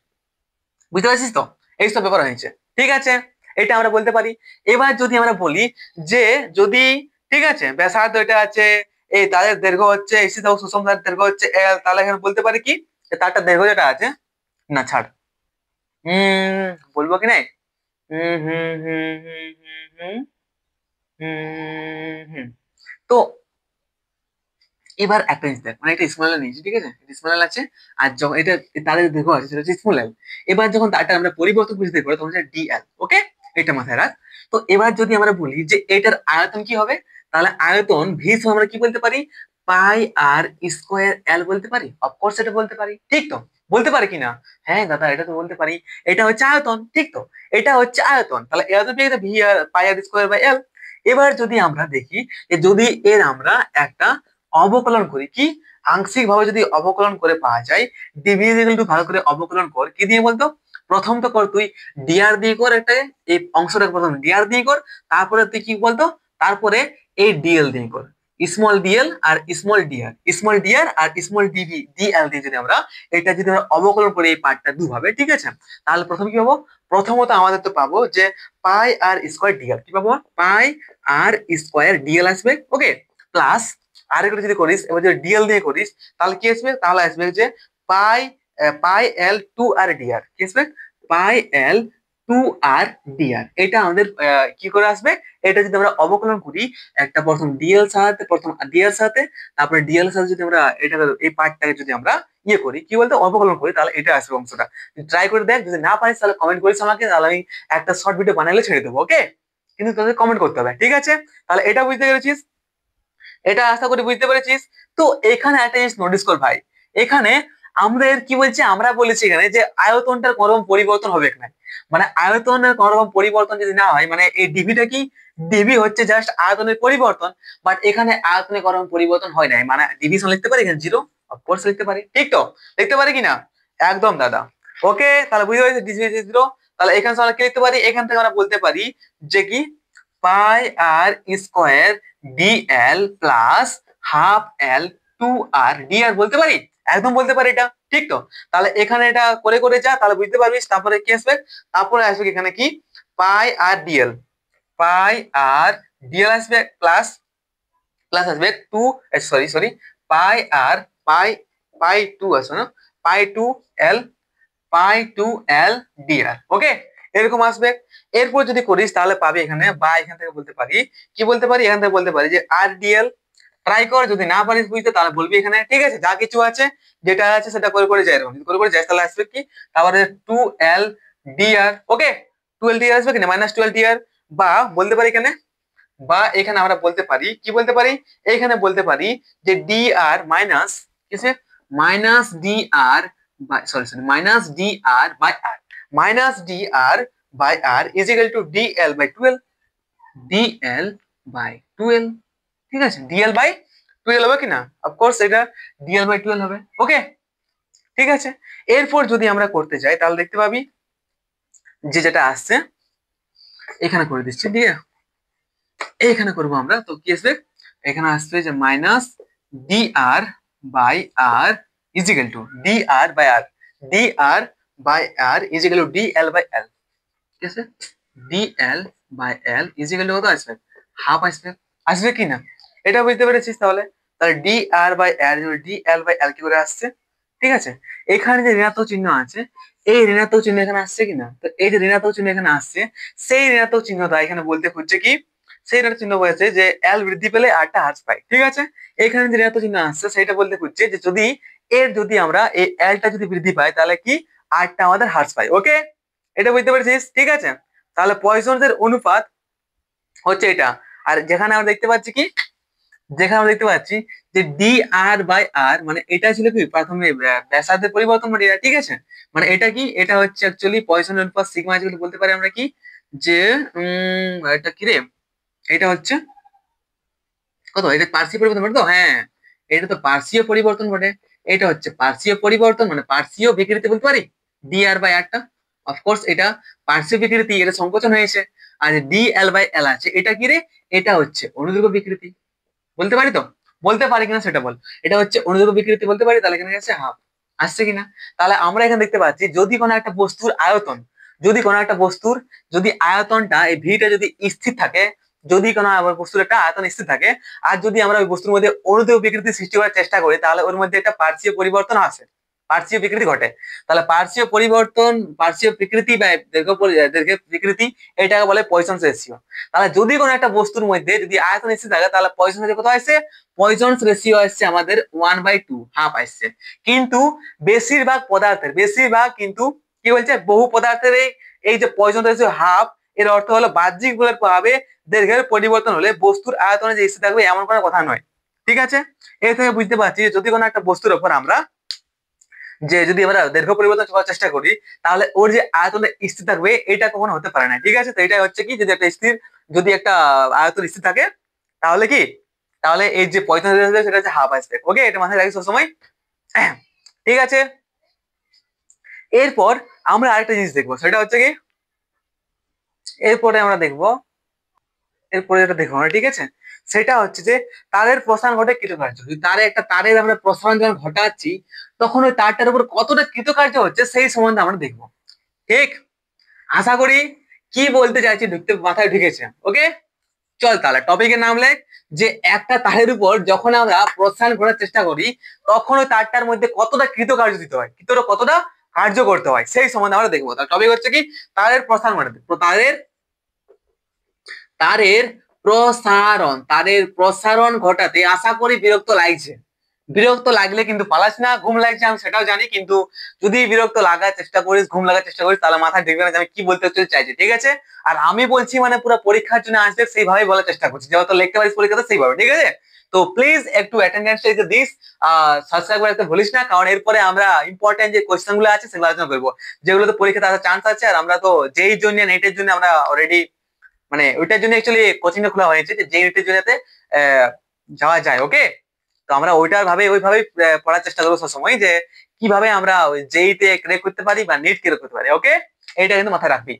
বুঝতে পারছিস তো? এই সব ব্যাপার হয়েছে, ঠিক আছে? এটা আমরা বলতে পারি। এবার যদি আমরা বলি যে যদি, ঠিক আছে, ব্যাসার্ধ এটা আছে, এই তাদের দৈর্ঘ্য হচ্ছে এসি দাও, সুষম তারের দৈর্ঘ্য হচ্ছে এল, তাহলে এখানে বলতে পারি কি তারটা দৈর্ঘ্য যেটা আছে, না ছাড়, বলবো কি নাই, হুম হুম হুম হুম হুম হুম হুম তো এবার একটা জিনিস দেখ, মানে একটা স্মল এল নিয়েছি, ঠিক আছে, স্মল এল আছে, আর যখন এটা তাদের দৈর্ঘ্য আছে সেটা হচ্ছে স্মল এল। এবার যখন তারটা আমরা পরিবর্তন বুঝতে পারি তখন সেটা ডিএল, ওকে, এটা মাথায় রাখ। তো এবার যদি আমরা বলি যে এটার আয়তন কি হবে, তাহলে আয়তন ভি আমরা কি বলতে পারি, পাই আর স্কোয়ার এল বলতে পারি, অফকোর্স এটা বলতে পারি, ঠিক তো? বলতে পারি কিনা? হ্যাঁ দাদা, এটা তো বলতে পারি, এটা হচ্ছে আয়তন, ঠিক তো? এটা হচ্ছে আয়তন, তাহলে আয়তন পেয়ে ভি আর pi R square by L. এবার যদি আমরা দেখি যে যদি এর আমরা একটা অবকলন করি, কি আংশিক ভাবে যদি অবকলন করে পাওয়া যায়, ডিভি ইকুয়াল টু ভালো করে অবকলন কর কি দিয়ে বলতো, প্রথম তো কর তুই ডিআর দিয়ে কর, একটা এই অংশটা প্রথম ডিআর দিয়ে কর, তারপরে তুই কি বলতো, তারপরে এই ডিএল দিয়ে কর, স্মল ডিএল আর স্মল ডিআর আর স্মল ডিভি ডিএল দিয়ে যদি আমরা এটা যদি আমরা অবকলন করি এই পার্টটা দুভাবে, ঠিক আছে, তাহলে প্রথম কি পাবো, প্রথমত আমাদের তো পাবো যে পাই আর স্কোয়ার ডিএল, কি পাবো, পাই আর স্কোয়ার ডিএল আসবে, ওকে, প্লাস আর একটা যদি করিস, এবার যদি ডিএল দিয়ে করিস তাহলে কি আসবে, তাহলে আসবে যে পাই পাই এল টু আর ডিআর, কি আসবে, পাই এল টু আর ডিআর, এটা আমাদের কি করে আসবে, এটা যদি আমরা অবকলন করি, একটা প্রথম ডিএল সাথে, প্রথম ডিএল সাথে, তারপরে ডিএল সাথে যদি আমরা এটা এই পার্টটাকে যদি আমরা ইয়ে করি কি বলতে অবকলন করি, তাহলে এটা আসবে অংশটা। ট্রাই করে দেখ, যদি না পারিস তাহলে কমেন্ট করিস আমাকে, তাহলে আমি একটা শর্ট ভিডিও বানালে ছেড়ে দেবো, ওকে, কিন্তু তোদের কমেন্ট করতে হবে, ঠিক আছে। তাহলে এটা বুঝতে পেরেছিস, এটা আশা করি বুঝতে পেরেছিস। তো এখানে একটা জিনিস নোটিস কর ভাই, এখানে আমাদের কি বলছে, আমরা বলেছি এখানে যে আয়তনটার কোনো রকম পরিবর্তন হবে এখানে, মানে আয়তনের কোনো রকম পরিবর্তন যদি না হয়, মানে এই ডিভিটা কি, ডিভি হচ্ছে জাস্ট আয়তনের পরিবর্তন, বাট এখানে আয়তনের কোনো রকম পরিবর্তন হয় নাই, মানে ডিভিশন লিখতে পারি এখানে জিরো, অফকোর্স লিখতে পারি, ঠিক তো, লিখতে পারি কিনা, একদম দাদা, ওকে, তাহলে বুঝতে পারছি ডিভিশন জিরো। তাহলে এখানে আমরা কি লিখতে পারি, এখান থেকে আমরা বলতে পারি যে কি pi R square d l plus half l to r d r বলতে পারি, একদম বলতে পারি এটা, ঠিক তো। তাহলে এখানে এটা করে করে যা, তাহলে বুঝতে পারবি, তারপরে কি আসবে, তারপরে আসবে এখানে কি পাই আর ডিএল, পাই আর ডিএল আসবে প্লাস, প্লাস আসবে টু, সরি সরি, পাই আর পাই, পাই টু আসবে না, পাই টু এল, পাই টু এল ডিআর, ওকে, এরকম আসবে। এরপর যদি করিস তাহলে পাবি এখানে, বা এখান থেকে বলতে পারি কি বলতে পারি, এখান থেকে বলতে পারি যে আর ডিএল, ট্রাই কর, যদি না পারিস বুঝতে তাহলে বলবি এখানে, ঠিক আছে, যা কিছু আছে যেটা আছে সেটা করে করে যাই, এরকম যদি করে করে যাই তাহলে আসবে কি, তারপরে টু এল ডিআর, ওকে, টু এল ডিআর আসবে কিনা, মাইনাস টু এল ডিআর, বা বলতে পারি এখানে, বা এখানে আমরা বলতে পারি কি বলতে পারি, এখানে বলতে পারি যে ডিআর মাইনাস কিসে, minus DR by, sorry sorry, minus DR by R, minus DR by R is equal to DL by twelve, DL by twelve, ঠিক আছে, ডিএল বাই টুয়েলভ হবে কিনা, অফকোর্স এটা ডিএল বাই টুয়েলভ হবে, ওকে, ঠিক আছে। এরপর যদি আমরা করতে যাই তাহলে দেখতে পাবি যে যেটা আসছে এখানে করে দিচ্ছি দিয়ে, এইখানে করবো আমরা, তো কি আসবে, এখানে আসবে যে minus DR by R is equal to DR by R, DR by R is equal to DL by L, ঠিক আছে, DL by L is equal to কত আসবে, হাফ আসবে, আসবে কি না, এটা বুঝতে পেরেছিস, তাহলে তাহলে DR by L DL by L কি করে আসছে, ঠিক আছে। এখানে যে ঋণাত্মক চিহ্ন আছে, এই ঋণাত্মক চিহ্ন এখানে আসছে কিনা, তো এই যে ঋণাত্মক চিহ্ন এখানে আসছে, সেই ঋণাত্মক চিহ্নটা এখানে বলতে খুঁজছে কি, সেই ঋণাত্মক চিহ্ন বলেছে যে এল বৃদ্ধি পেলে আরটা হ্রাস পায়, ঠিক আছে। এখানে যে ঋণাত্মক চিহ্ন আসছে সেটা বলতে খুঁজছে যে যদি এর যদি আমরা এই এলটা যদি বৃদ্ধি পায় তাহলে কি আরটা আমাদের হ্রাস পায়, ওকে, এটা বুঝতে পেরেছিস, ঠিক আছে। তাহলে পয়সনের অনুপাত হচ্ছে এটা, আর যেখানে আমরা দেখতে পাচ্ছি কি, যেখানে আমরা দেখতে পাচ্ছি যে ডি আর বাই আর, মানে এটা ছিল কি প্রথমে ব্যাসার্ধের পরিবর্তন, মানে এটা, ঠিক আছে, মানে এটা কি, এটা হচ্ছে অ্যাকচুয়ালি পয়সনের অনুপাত সিগমা ইজ বলতে পারি আমরা কি, যে এটা কি রে, এটা হচ্ছে কত, এটা পার্শ্বীয় পরিবর্তন বটে তো, হ্যাঁ এটা তো পার্শ্বীয় পরিবর্তন বটে, এটা হচ্ছে পার্শ্বীয় পরিবর্তন, মানে পার্শ্বীয় বিকৃতি বলতে পারি, ডি আর বাই আরটা, অফকোর্স এটা পার্শ্বীয় বিকৃতি, এটা সংকোচন হয়েছে, আর ডি এল বাই এল আছে এটা কি রে, এটা হচ্ছে অনুদৈর্ঘ্য বিকৃতি, বলতে পারি তো, বলতে পারি কিনা সেটা বল, এটা হচ্ছে অনুদৈর্ঘ্য বিকৃতি বলতে পারি, তাহলে এখানে আছে হাফ, আসছে কিনা। তাহলে আমরা এখানে দেখতে পাচ্ছি যদি কোনো একটা বস্তুর আয়তন, যদি কোনো একটা বস্তুর যদি আয়তনটা এই ভিটা যদি স্থির থাকে, যদি কোনো বস্তুর একটা আয়তন স্থির থাকে, আর যদি আমরা ওই বস্তুর মধ্যে অনুদৈর্ঘ্য বিকৃতি সৃষ্টি করার চেষ্টা করি তাহলে ওর মধ্যে একটা পার্শ্বীয় পরিবর্তন আসে, পার্শ্বীয় বিকৃতি ঘটে, তাহলে পার্শ্বীয় পরিবর্তন, পার্শ্বীয় বিকৃতি বা দৈর্ঘ্য বিকৃতি, এটাকে বলে পয়সনস রেশিও। তাহলে যদি কোনো একটা বস্তুর মধ্যে যদি আয়তন স্থির থাকে তাহলে পয়সন রেশিও কত আসছে, পয়সনস রেশিও আসছে আমাদের 1/2, হাফ আসছে। কিন্তু বেশিরভাগ পদার্থের, বেশিরভাগ কিন্তু কি বলছে, বহু পদার্থের এই যে পয়সন রেশিও হাফ, এর অর্থ হলো বাহ্যিক বলের প্রভাবে দৈর্ঘ্যের পরিবর্তন হলে বস্তুর আয়তনে যে স্থির থাকবে এমন কোনো কথা নয়, ঠিক আছে। এর থেকে বুঝতে পারছি যদি কোনো একটা বস্তুর উপর আমরা যে যদি আমরা দৈর্ঘ্য পরিবর্তন করার চেষ্টা করি তাহলে ওর যে আয়তনে স্থির থাকবে এটা কখনো হতে পারে না, ঠিক আছে। তো এটা হচ্ছে কি, যদি একটা স্থির, যদি একটা আয়তন স্থির থাকে তাহলে কি তাহলে এই যে পঁয়তাল্লিশ সেটা হচ্ছে হাফ আইসব্যাগ। ওকে, এটা মাথায় রাখি সবসময়। ঠিক আছে, এরপর আমরা আরেকটা জিনিস দেখবো, সেটা হচ্ছে কি এরপরে আমরা দেখবো, এরপরে যেটা দেখবো আমরা, ঠিক আছে, সেটা হচ্ছে যে তারের প্রসারণ ঘটে কৃতকার্য। যদি তারের আমরা প্রসারণ যখন ঘটাচ্ছি, তখন ওই তারটার উপর কতটা কৃতকার্য হচ্ছে সেই সম্বন্ধে আমরা দেখবো। ঠিক, আশা করি কি বলতে চাইছি মাথায় ঢুকেছে। ওকে, চল তাহলে টপিকের নাম লেখ, যে একটা তারের উপর যখন আমরা প্রসারণ করার চেষ্টা করি, তখন ওই তারটার মধ্যে কতটা কৃতকার্য দিতে হয়, কতটা কার্য করতে হয় সেই সম্বন্ধে আমরা দেখবো। তার টপিক হচ্ছে কি তারের প্রসারণ ঘটাতে, তারের তারের প্রসারণ ঘটাতে। আশা করি বিরক্ত লাগছে, বিরক্ত লাগলে কিন্তু পালাস না, ঘুম লাগছে আমি সেটাও জানি, কিন্তু যদি বিরক্ত লাগার চেষ্টা করিস, ঘুম লাগার চেষ্টা করিস, তাহলে মাথায় ঢুকবে না যে আমি কি বলতে চাইছি। ঠিক আছে, আর আমি বলছি মানে পুরো পরীক্ষার জন্য আসবে সেইভাবে বলার চেষ্টা করছি, যেহেতু লিখতে পারিস পরীক্ষাতে সেইভাবে। ঠিক আছে, তো প্লিজ একটু অ্যাটেন্ডেন্স দিস, সাবস্ক্রাইব করতে ভুলিস না, কারণ এরপরে আমরা ইম্পর্টেন্ট যে কোয়েশ্চেন গুলো আছে সেগুলো আলোচনা করবো, যেগুলোতে পরীক্ষাতে আসার চান্স আছে। আর আমরা তো যেই জন্য নেটের জন্য আমরা অলরেডি মানে ওইটার জন্য অ্যাকচুয়ালি কোচিং খোলা হয়েছে, যে নেটের জন্য যাওয়া যায়। ওকে, তো আমরা ওইভাবেই পড়ার চেষ্টা করবো সবসময়, যে কিভাবে আমরা জেইতে ক্র্যাক করতে পারি বা নেট ক্র্যাক করতে পারি। ওকে, এইটা কিন্তু মাথায় রাখবি।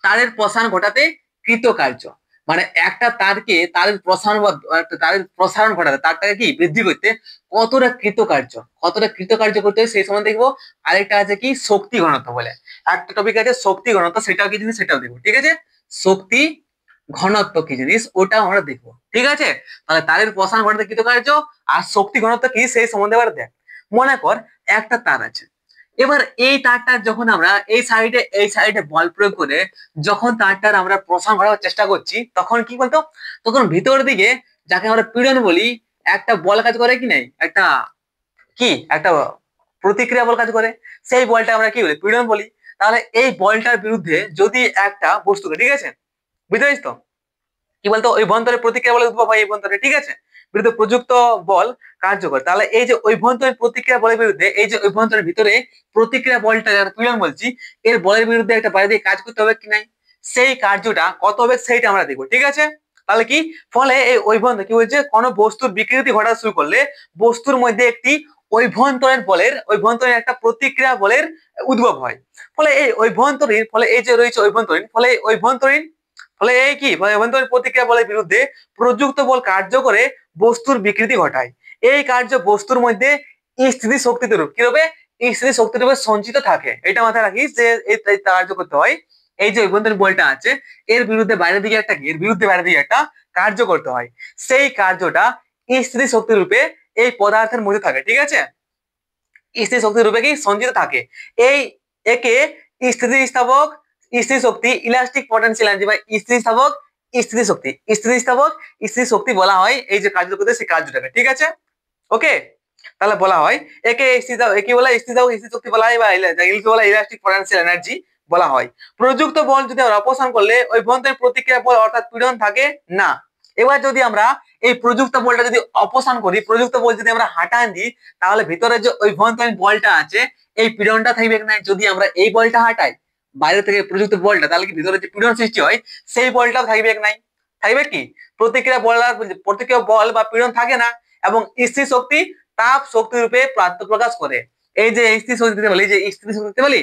তারের প্রসারণ ঘটাতে কৃতকার্য, মানে একটা তারের প্রসারণ ঘটাতে, তারটাকে কি বৃদ্ধি করতে কতটা কৃতকার্য করতে হয় সেই সময় দেখবো। আরেকটা আছে কি শক্তি ঘনত্ব বলে একটা টপিক আছে, শক্তি ঘনত্ব, সেটাও কি জিনিস সেটাও দেখবো। ঠিক আছে, শক্তি ঘনত্ব কি জিনিস ওটা আমরা দেখবো। ঠিক আছে, তাহলে তারের প্রসারণ ঘটাতে কৃতকার্য আর শক্তি ঘনত্ব কি সেই সম্বন্ধে এবার দেখ। মনে কর একটা তার আছে, এবার এই তারটার যখন আমরা এই সাইডে বল প্রয়োগ করে যখন তারটার আমরা প্রসারণ ঘটানোর চেষ্টা করছি, তখন কি বলতো, তখন ভিতর দিকে যাকে আমরা পীড়ন বলি, একটা বল কাজ করে কি নাই, একটা প্রতিক্রিয়া বল কাজ করে, সেই বলটা আমরা কি বলি, পীড়ন বলি। তাহলে এই বলটার বিরুদ্ধে যদি একটা বস্তুকে, ঠিক আছে, বুঝতে পারিস তো কি বলতো, ওই অভ্যন্তরের প্রতিক্রিয়া বলে উদ্ভব হয় এই অভ্যন্তরে। ঠিক আছে, বিরুদ্ধে প্রযুক্ত বল কার্যকর। তাহলে এই যে অভ্যন্তরীণ প্রতিক্রিয়া বলের বিরুদ্ধে, এই যে অভ্যন্তরের ভিতরে প্রতিক্রিয়া বলটা পীড়ন বলছি, এর বলের বিরুদ্ধে একটা বাইরে দিয়ে কাজ করতে হবে কি নাই, সেই কার্যটা কত হবে সেইটা আমরা দেখবো। ঠিক আছে, তাহলে কি ফলে এই অভ্যন্তর কি বলছে, কোনো বস্তুর বিকৃতি ঘটা শুরু করলে বস্তুর মধ্যে একটি অভ্যন্তরীণ একটা প্রতিক্রিয়া বলের উদ্ভব হয়। ফলে এই অভ্যন্তরীণ, ফলে এই যে রয়েছে অভ্যন্তরীণ, ফলে এই কি অভ্যন্তরীণ প্রতিক্রিয়া বলের বিরুদ্ধে প্রযুক্ত বল কার্য করে বস্তুর বিকৃতি ঘটায়। এই কার্য বস্তুর মধ্যে স্থিতি শক্তিতে রূপ কি হবে, স্থিতি শক্তি রূপে সঞ্চিত থাকে। এটা মাথায় রাখিস যে এই কার্য করতে হয়, এই যে অভ্যন্তরীণ বলটা আছে এর বিরুদ্ধে বাইরের দিকে একটা কার্য করতে হয়, সেই কার্যটা স্থিতি শক্তি রূপে এই পদার্থের মধ্যে থাকে। ঠিক আছে, স্থিতি শক্তি রূপে কি সঞ্চিত থাকে। একে স্থিতিস্থাপক স্থিতি শক্তি, ইলাস্টিক পটেনশিয়াল এনার্জি বা স্থিতিস্থাপক স্থিতি শক্তি বলা হয় এই যে কার্য করতে সেই কার্যটাকে। ঠিক আছে, ওকে, তাহলে বলা হয় একে বলা স্থিতিস্থাপক স্থিতি শক্তি বলা হয় বা ইংলিশে বলা ইলাস্টিক পটেনশিয়াল এনার্জি বলা হয়। প্রযুক্ত বল যদি আমরা অপসারণ করলে ওই অভ্যন্তরীণ প্রতিক্রিয়া বল অর্থাৎ পীড়ন থাকে না। এবার যদি আমরা এই প্রযুক্ত বলটা যদি অপসারণ করি, প্রযুক্ত বল যদি আমরা হাঁটান দিই, তাহলে ভিতরে যে অভ্যন্তরীণ বলটা আছে এই পীড়নটা থাকবে না। যদি আমরা এই বলটা হাঁটাই বাইরে থেকে প্রযুক্ত বলটা, তাহলে কি ভিতরে যে পীড়ন সৃষ্টি হয় সেই বলটাও থাকবে নাই, থাকবে কি প্রতিক্রিয়া বল বা পীড়ন থাকে না, এবং স্থির শক্তি তাপ শক্তি রূপে আত্মপ্রকাশ করে। এই যে স্থির শক্তি বলি, যে স্থিতি শক্তি বলি,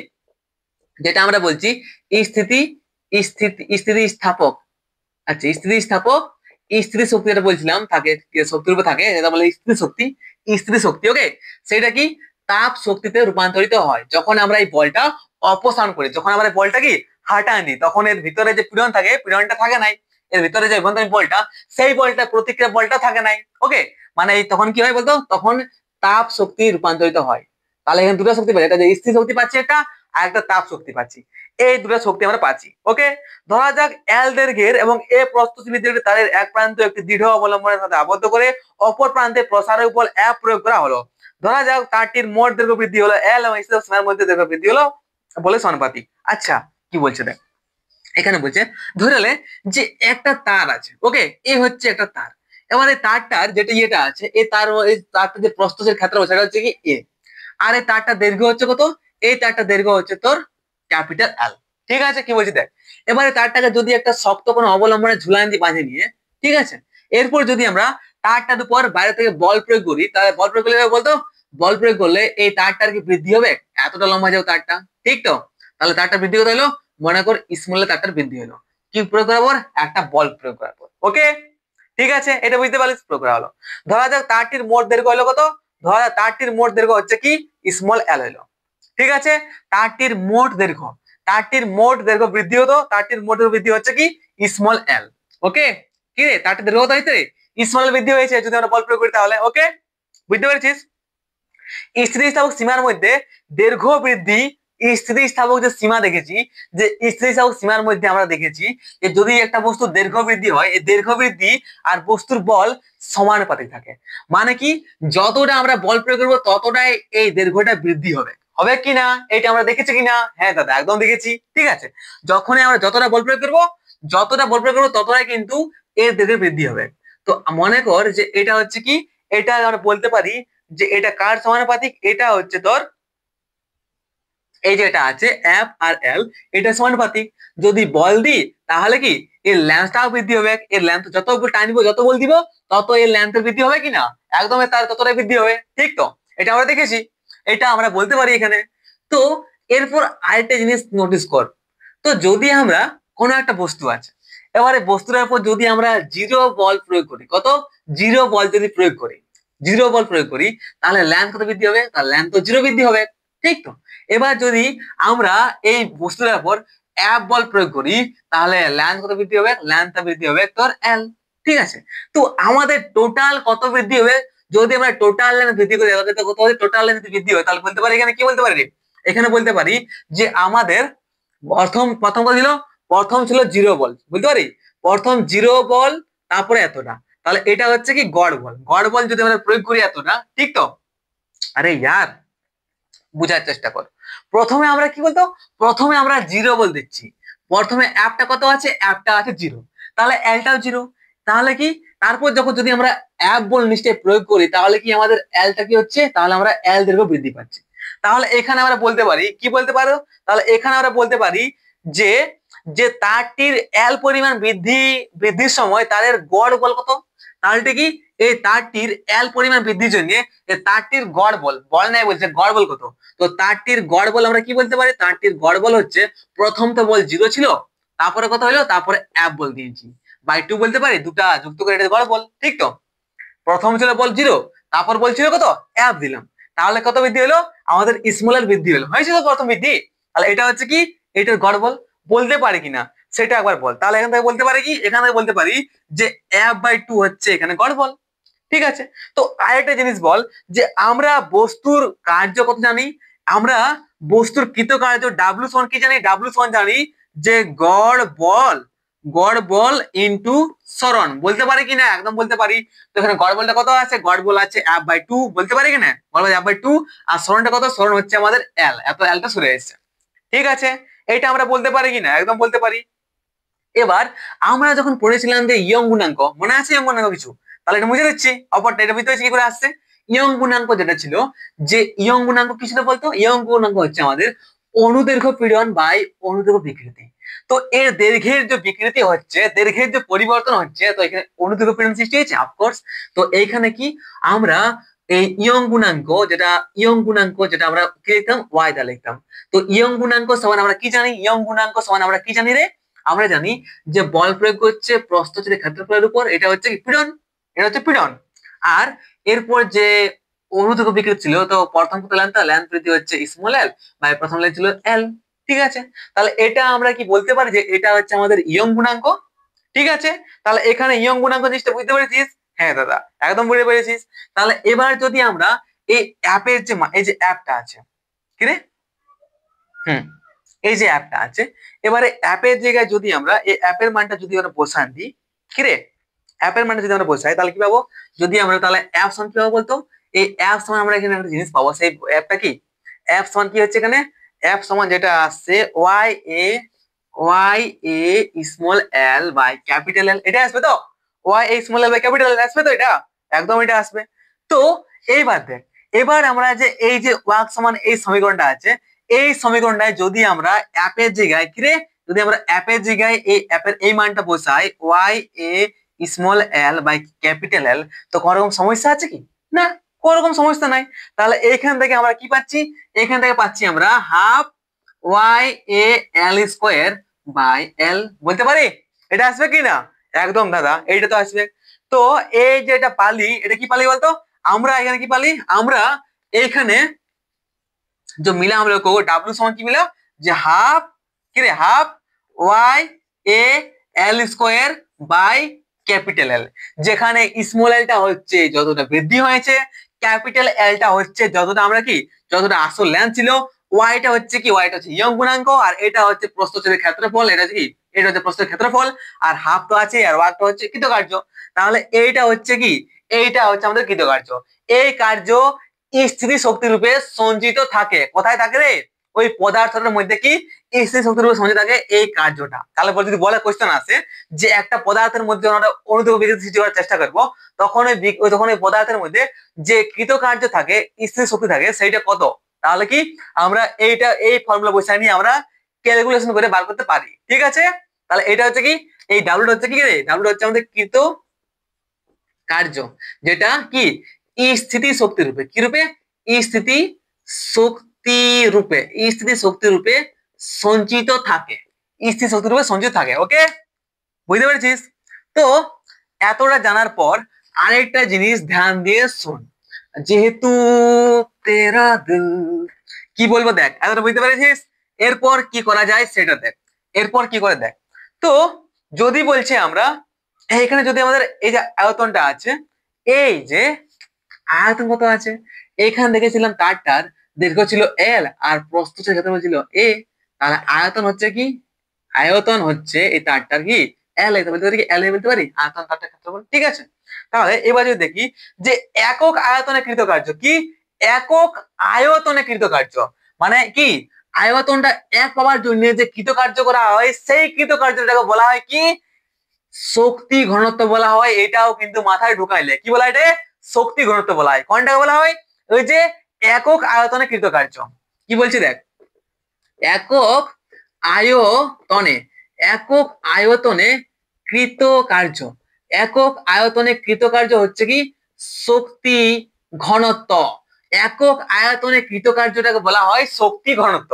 যেটা আমরা বলছি স্থিতিস্থাপক। আচ্ছা, স্থিতিস্থাপক স্থিতি শক্তি যেটা বলছিলাম থাকে শক্তির উপর থাকে, যেটা বলে স্থিতি শক্তি। ওকে, সেটা কি তাপ শক্তিতে রূপান্তরিত হয় যখন আমরা এই বলটা অপসারণ করি, যখন আমরা বলটা কি হাঁটান দিই, তখন এর ভিতরে যে পীড়ন থাকে পীড়নটা থাকে নাই, এর ভিতরে যে অভ্যন্তরীণ বলটা সেই বলটা প্রতিক্রিয়া বলটা থাকে নাই। ওকে, মানে তখন কি হয় বলতো, তখন তাপ শক্তি রূপান্তরিত হয়। তাহলে এখানে দুটো শক্তি পাচ্ছি, একটা যে স্থির শক্তি পাচ্ছি একটা, আর একটা তাপ শক্তি পাচ্ছি, এই দুটো শক্তি আমরা পাচ্ছি। ওকে, ধরা যাক এল দৈর্ঘ্যের এবং এ প্রস্থচ্ছেদ তারের এক প্রান্ত একটি দৃঢ় অবলম্বনের সাথে আবদ্ধ করে অপর প্রান্তে প্রসারক বল এফ প্রয়োগ করা হলো। ধরা যাক তারটির মোট দৈর্ঘ্য বৃদ্ধি হলো এল এবং সীমার মধ্যে দৈর্ঘ্য বৃদ্ধি হলো বলে সমানুপাতিক। আচ্ছা, কি বলছে দেখ, এখানে বলছে ধরে যে একটা তার আছে। ওকে, এ হচ্ছে একটা তার, এবার এই তারটার যেটা আছে এই তারটা যে প্রস্থের ক্ষেত্র সেটা হচ্ছে কি এ, আর এই তারটা দৈর্ঘ্য হচ্ছে কত, এই তারটা দৈর্ঘ্য হচ্ছে তোর ক্যাপিটাল এল। ঠিক আছে, কি বলছি দেখ, এবারে তারটাকে যদি একটা শক্ত কোনো অবলম্বনে ঝুলান দিয়ে বাঁধে নিয়ে, ঠিক আছে, এরপর যদি আমরা তারটার উপর বাইরে থেকে বল প্রয়োগ করি, তাহলে বল প্রয়োগ করলে বলতো, বল প্রয়োগ করলে এই তারটার কি বৃদ্ধি হবে? এতটা লম্বা যাবে তারটা, ঠিক তো? তাহলে তারটা বৃদ্ধি কত হলো? মনে কর স্মল তারটার বৃদ্ধি হলো কি প্রয়োগ করার পর? একটা বল প্রয়োগ করার পর। ওকে, ঠিক আছে, এটা বুঝতে পারলে প্রয়োগ করা হলো। ধরা যাক তারটির মোট দৈর্ঘ্য হলো কত? ধরা যাক তারটির মোট দৈর্ঘ্য হচ্ছে কি স্মল এল হলো, ঠিক আছে? তারটির মোট দৈর্ঘ্য, তারটির মোট দৈর্ঘ্য বৃদ্ধি হতো, তারটির মোট দৈর্ঘ্য বৃদ্ধি হচ্ছে কি স্মল এল। ওকে, কি রে তারটির দৈর্ঘ্য কত হয়েছে? স্মল এল বৃদ্ধি হয়েছে যদি আমরা বল প্রয়োগ করি তাহলে। ওকে, বুঝতে পেরেছিস? স্থিতিস্থাপক সীমার মধ্যে দৈর্ঘ্য বৃদ্ধি, স্থিতিস্থাপক যে সীমা দেখেছি, যে স্থিতিস্থাপক সীমার মধ্যে আমরা দেখেছি যে যদি একটা বস্তুর দৈর্ঘ্য বৃদ্ধি হয়, এই দৈর্ঘ্য বৃদ্ধি আর বস্তুর বল সমানুপাতিক থাকে। মানে কি, যতটা আমরা বল প্রয়োগ করবো ততটাই এই দৈর্ঘ্যটা বৃদ্ধি হবে। হবে কিনা এটা আমরা দেখেছি কিনা? হ্যাঁ দাদা, একদম দেখেছি। ঠিক আছে, যখনই আমরা যতটা বল প্রয়োগ করবো, যতটা বল প্রয়োগ করবো ততটাই কিন্তু এর দৈর্ঘ্য বৃদ্ধি হবে। তো মনে কর যে এটা হচ্ছে কি, এটা আমরা বলতে পারি যে এটা কার সমানুপাতিক? এটা হচ্ছে তোর এই যে এটা আছে এফ আর এল, এটা সমানুপাতিক। যদি বল দিই তাহলে কি এর লেন্থটাও বৃদ্ধি হবে। এর লেন্থ যত টানব, যত বল দিব, তত এর লেন্থের বৃদ্ধি হবে কিনা? একদম তার ততটাই বৃদ্ধি হবে, ঠিক তো? এটা আমরা দেখেছি, এটা আমরা বলতে পারি এখানে। তো এরপর আরেকটা জিনিস নোটিস কর, তো যদি আমরা কোনো একটা বস্তু আছে, এবারে বস্তুটার উপর যদি আমরা জিরো বল প্রয়োগ করি, কত? জিরো বল যদি প্রয়োগ করি, জিরো বল প্রয়োগ করি, তাহলে লেন্থ কত বৃদ্ধি হবে? তার লেন্থ তো জিরো বৃদ্ধি হবে, ঠিক তো? এবার যদি আমরা এই বস্তুটার উপর এফ বল প্রয়োগ করি, তাহলে লেন্থ কত বৃদ্ধি হবে? লেন্থটা বৃদ্ধি হবে তোর এল, ঠিক আছে? তো আমাদের টোটাল কত বৃদ্ধি হবে? যদি আমরা টোটাল লেন্থ বৃদ্ধি করি, তাহলে কত হবে? টোটাল লেন্থ বৃদ্ধি হয়, তাহলে বলতে পারি এখানে কি বলতে পারি? এখানে বলতে পারি যে আমাদের প্রথম প্রথম কত ছিল? প্রথম ছিল জিরো বল, বুঝতে পারি? প্রথম জিরো বল, তারপরে এতটা, তাহলে এটা হচ্ছে কি গড় বল। গড় বল যদি আমরা প্রয়োগ করি এতটা, ঠিক তো? আরে ইয়ার, বুঝার চেষ্টা কর। প্রথমে আমরা কি বলতো, প্রথমে আমরা জিরো বল দিচ্ছি, প্রথমে অ্যাপটা কত আছে? অ্যাপটা আছে জিরো, তাহলে এলটাও জিরো। তাহলে কি, তারপর যখন যদি আমরা অ্যাপ বল নিশ্চয় প্রয়োগ করি, তাহলে কি আমাদের এলটা কি হচ্ছে? তাহলে আমরা এল দৈর্ঘ্য বৃদ্ধি পাচ্ছি। তাহলে এখানে আমরা বলতে পারি, কি বলতে পারো? তাহলে এখানে আমরা বলতে পারি যে যে তারটির এল পরিমাণ বৃদ্ধির সময় তারের গড় বল কত? তাহলে কি, এই তারটির এল পরিমাণ বৃদ্ধির জন্য তারটির গড় বল, বল নাই বলছে, গড় বল কত? তো তারটির গড় বল আমরা কি বলতে পারি? তারটির গড় বল হচ্ছে, প্রথম তো বল জিরো ছিল, তারপরে কত হলো? তারপরে অ্যাপ বল দিয়েছি, বাই টু বলতে পারি, দুটা যুক্ত করে এটা গড় বল, ঠিক তো? প্রথম ছিল বল জিরো, তারপর বল ছিল কত? অ্যাপ দিলাম, তাহলে কত বৃদ্ধি হলো? আমাদের স্মলের বৃদ্ধি হলো, হয়েছিল প্রথম বৃদ্ধি। তাহলে এটা হচ্ছে কি, এটার গড় বল। বলতে পারি কিনা সেটা একবার বল। তাহলে এখান থেকে বলতে পারি কি, এখান থেকে বলতে পারি যে অ্যাপ বাই টু হচ্ছে এখানে গড় বল, ঠিক আছে? তো আরেকটা জিনিস বল, যে আমরা বস্তুর কার্য কত জানি? আমরা বস্তুর কৃতকার্য ডাব্লু সমান কি জানি? ডাব্লু সমান জানি যে গড় বল, গড় বল ইনটু সরণ। বলতে পারি কিনা? একদম বলতে পারি। তো এখানে গড় বলটা কত আছে? গড় বল আছে এফ বাই টু, বলতে পারি কিনা? গড় বল এফ বাই টু, আর সরণটা কত? সরণ হচ্ছে আমাদের এল, এত এলটা সরে এসেছে, ঠিক আছে? এটা আমরা বলতে পারি কিনা? একদম বলতে পারি। এবার আমরা যখন পড়েছিলাম যে ইয়ং গুণাঙ্ক, মনে আছে ইয়ং গুণাঙ্ক কিছু? তাহলে এটা বুঝে দিচ্ছি, অপরটা এটা বুঝতে হচ্ছে কি করে আসছে। ইয়ং গুণাঙ্ক যেটা ছিল, যে ইয়ং গুণাঙ্ক কি ছিল বলতো? ইয়ং গুণাঙ্ক হচ্ছে আমাদের অনুদৈর্ঘ্য পীড়ন বাই অনুদৈর্ঘ্য বিকৃতি। তো এর দৈর্ঘ্যের যে বিকৃতি হচ্ছে, দৈর্ঘ্যের যে পরিবর্তন হচ্ছে, তো এখানে অনুদৈর্ঘ্য পীড়ন সৃষ্টি হয়েছে, অফকোর্স। তো এইখানে কি আমরা এই ইয়ং গুণাঙ্ক যেটা আমরা কি লিখতাম? ওয়াই দা লিখতাম। তো ইয়ং গুণাঙ্ক সমান আমরা কি জানি? ইয়ং গুণাঙ্ক সমান আমরা কি জানি রে? আমরা জানি যে বল প্রয়োগ করছে প্রস্থচ্ছেদের ক্ষেত্রফলের উপর, এটা হচ্ছে কি পীড়ন, এটা হচ্ছে পীড়ন। আর এরপর যে অনুদৈর্ঘ্য বিকৃতি ছিল, তো প্রথম কত লেন্থ বৃদ্ধি হচ্ছে স্মল এল, বাই প্রথম লেন্থ ছিল এল, ঠিক আছে? তাহলে এটা আমরা কি বলতে পারি যে এটা হচ্ছে আমাদের ইয়ং গুণাঙ্ক, ঠিক আছে? তাহলে এখানে ইয়ং গুণাঙ্ক জিনিসটা বুঝতে পেরেছিস? হ্যাঁ দাদা, একদম বুঝতে পেরেছিস। তাহলে এবার যদি আমরা এই অ্যাপের যে এই যে অ্যাপটা আছে, কি রে? এই যে অ্যাপটা আছে, এবারে অ্যাপের জায়গায় যদি আমরা এই অ্যাপের মানটা যদি আমরা বসান দিই, কি রে? অ্যাপের মানটা যদি আমরা বসাই তাহলে কি পাবো? যদি আমরা তাহলে অ্যাপ সমান কি পাবো বলতো? এই অ্যাপ সমান আমরা এখানে একটা জিনিস পাবো, সেই অ্যাপটা কি? অ্যাপ সমান কি হচ্ছে এখানে? অ্যাপ সমান যেটা আসছে Y A small L by capital L, এটা আসবে তো? Y A small L by capital L আসবে তো? এটা একদম এটা আসবে। তো এইবার দেখ, এবার আমরা যে এই যে ওয়াক সমান এই সমীকরণটা আছে, এই সমীকরণটায় যদি আমরা অ্যাপের জায়গায়, কি রে, যদি আমরা অ্যাপের জায়গায় এই অ্যাপের এই মানটা বসাই Y A small L by capital L, তো কোনো রকম সমস্যা আছে কি? না, কোনো রকম সমস্যা নাই। তাহলে এইখান থেকে আমরা কি পাচ্ছি? এখান থেকে পাচ্ছি আমরা half Y A L square by L, বলতে পারি? এটা আসবে কি না? একদম দাদা, এইটা তো আসবে। তো এই যে এটা পালি, এটা কি পালি বলতো? আমরা এখানে কি পালি? আমরা এইখানে जो मिला हम लोग को W समान की मिला, যে হাফ কি রে, half Y A L square by capital L, যেখানে স্মল এলটা হচ্ছে যতটা বৃদ্ধি হয়েছে, ক্যাপিটাল এলটা হচ্ছে যতটা আমরা কি, যতটা আসল লেন্থ ছিল, ওয়াইটা হচ্ছে কি, ওয়াইটা হচ্ছে ইয়ং গুণাঙ্ক, আর এটা হচ্ছে প্রস্থচ্ছেদের ক্ষেত্রফল, এটা হচ্ছে কি, এটা হচ্ছে প্রস্থের ক্ষেত্রফল, আর হাফ তো আছে, আর ওয়ার্কটা হচ্ছে কৃতকার্য। তাহলে এইটা হচ্ছে কি, এইটা হচ্ছে আমাদের কৃতকার্য। এই কার্য স্থিতি শক্তি রূপে সঞ্চিত থাকে। কোথায় থাকে রে? ওই পদার্থটার মধ্যে কি স্থিতি শক্তি রূপে সঞ্চিত থাকে এই কার্যটা। তাহলে যদি বলে কোশ্চেন আসে যে একটা পদার্থের মধ্যে আমরা অনুদিত বিকৃতি সৃষ্টি করার চেষ্টা করব, তখন ওই পদার্থের মধ্যে যে কৃতকার্য থাকে, স্থিতি শক্তি থাকে, সেইটা কত? তাহলে কি আমরা এইটা এই ফর্মুলা বসিয়ে নিয়ে আমরা ক্যালকুলেশন করে বার করতে পারি। ঠিক আছে? তাহলে এটা হচ্ছে কি, এই ডাব্লুটা হচ্ছে কি রে? ডাব্লুটা হচ্ছে আমাদের কৃত কার্য, যেটা কি স্থিতি শক্তি রূপে, কি রূপে? স্থিতি শক্তি রূপে, স্থিতি শক্তি রূপে সঞ্চিত থাকে, স্থিতি শক্তি রূপে সঞ্চিত থাকে। ওকে, বুঝতে পেরেছিস? তো এতটা জানার পর আরেকটা জিনিস ধ্যান দিয়ে শোন, যেহেতু তেরা দিল, কি বলবো দেখ, এতটা বুঝতে পেরেছিস? এরপর কি করা যায় সেটা দেখ, এরপর কি করে দেখ। তো যদি বলছে আমরা এখানে যদি আমাদের এই যে আয়তনটা আছে, এই যে আয়তন কত আছে, এখান দেখেছিলাম তারটার দৈর্ঘ্য ছিল এল আর প্রস্থচ্ছেদ ক্ষেত্রফল ছিল এ, তাহলে আয়তন হচ্ছে কি, আয়তন হচ্ছে এই তারটার কি এল, এটা বলতে পারি কি এল বলতে পারি, আয়তন তারটার ক্ষেত্রফল। ঠিক আছে? তাহলে এবার যদি দেখি যে একক আয়তনে কৃতকার্য, কি একক আয়তনে কৃতকার্য মানে কি, আয়তনটা এক পাওয়ার জন্য যে কৃতকার্য করা হয়, সেই কৃতকার্যটাকে বলা হয় কি, শক্তি ঘনত্ব বলা হয়। এটাও কিন্তু মাথায় ঢুকাইলে কি বলা হয়? এটা শক্তি ঘনত্ব বলা হয়। কোনটাকে বলা হয়? ওই যে একক আয়তনে কৃতকার্য। কি বলছি দেখ, একক আয়তনে, একক আয়তনে কৃতকার্য, একক আয়তনে কৃতকার্য হচ্ছে কি শক্তি ঘনত্ব। একক আয়তনে কৃতকার্যটাকে বলা হয় শক্তি ঘনত্ব,